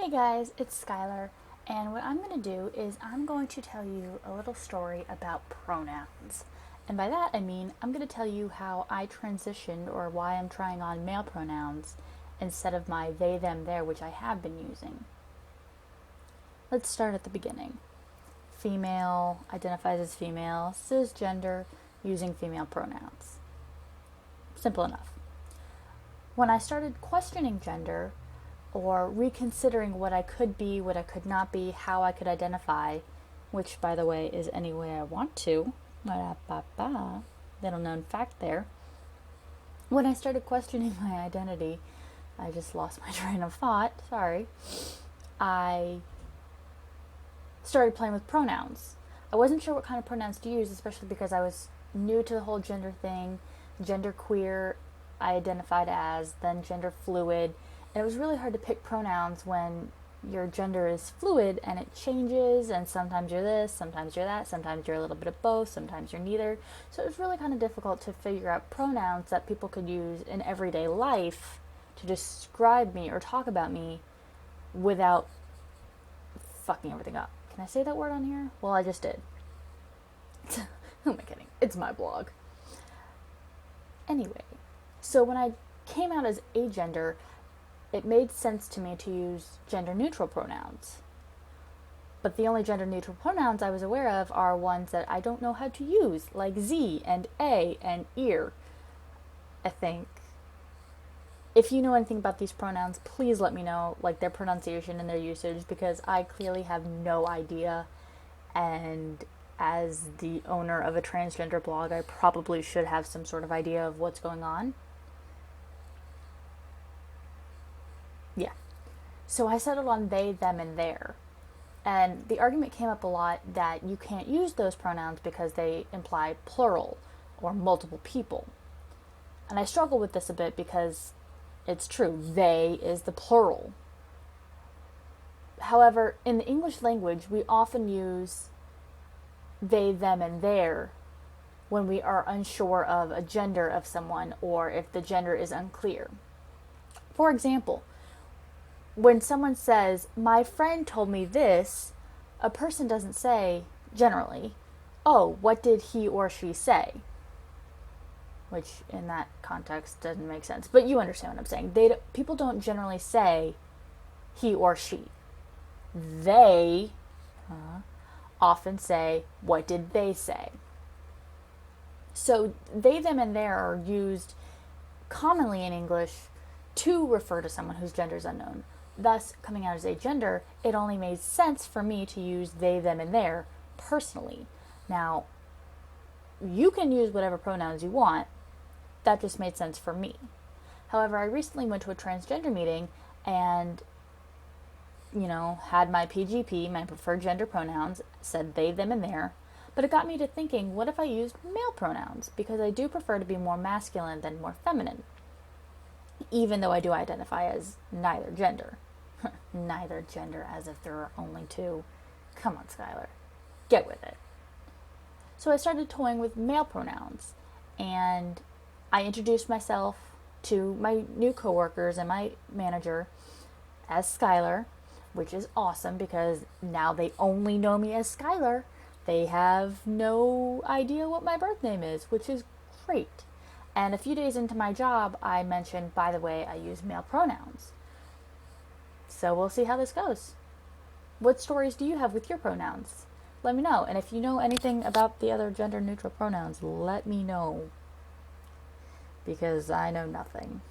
Hey guys, it's Skylar, and what I'm going to do is I'm going to tell you a little story about pronouns. And by that I mean I'm going to tell you how I transitioned or why I'm trying on male pronouns instead of my they, them, their, which I have been using. Let's start at the beginning. Female identifies as female, cisgender, using female pronouns. Simple enough. When I started questioning gender, or reconsidering what I could be, what I could not be, how I could identify, which, by the way, is any way I want to. Little known fact there. When I started questioning my identity, I just lost my train of thought, sorry. I started playing with pronouns. I wasn't sure what kind of pronouns to use, especially because I was new to the whole gender thing. Gender queer, I identified as, then gender fluid. And it was really hard to pick pronouns when your gender is fluid and it changes, and sometimes you're this, sometimes you're that, sometimes you're a little bit of both, sometimes you're neither. So it was really kind of difficult to figure out pronouns that people could use in everyday life to describe me or talk about me without fucking everything up. Can I say that word on here? Well, I just did. Who am I kidding? It's my blog. Anyway, so when I came out as agender, it made sense to me to use gender-neutral pronouns. But the only gender-neutral pronouns I was aware of are ones that I don't know how to use, like Z and A and ear, I think. If you know anything about these pronouns, please let me know, like their pronunciation and their usage, because I clearly have no idea. And as the owner of a transgender blog, I probably should have some sort of idea of what's going on. Yeah. So I settled on they, them, and their. And the argument came up a lot that you can't use those pronouns because they imply plural or multiple people. And I struggle with this a bit because it's true, they is the plural. However, in the English language, we often use they, them, and their when we are unsure of a gender of someone or if the gender is unclear. For example, when someone says, my friend told me this, a person doesn't say, generally, oh, what did he or she say? Which, in that context, doesn't make sense. But you understand what I'm saying. People don't generally say he or she. They often say, what did they say? So they, them, and their are used commonly in English to refer to someone whose gender is unknown. Thus, coming out as agender, it only made sense for me to use they, them, and their personally. Now, you can use whatever pronouns you want. That just made sense for me. However, I recently went to a transgender meeting and, had my PGP, my preferred gender pronouns, said they, them, and their. But it got me to thinking, what if I used male pronouns? Because I do prefer to be more masculine than more feminine. Even though I do identify as neither gender. Neither gender, as if there are only two. Come on, Skylar. Get with it. So I started toying with male pronouns, and I introduced myself to my new coworkers and my manager as Skylar, which is awesome because now they only know me as Skylar. They have no idea what my birth name is, which is great. And a few days into my job, I mentioned, by the way, I use male pronouns. So we'll see how this goes. What stories do you have with your pronouns? Let me know. And if you know anything about the other gender-neutral pronouns, let me know. Because I know nothing.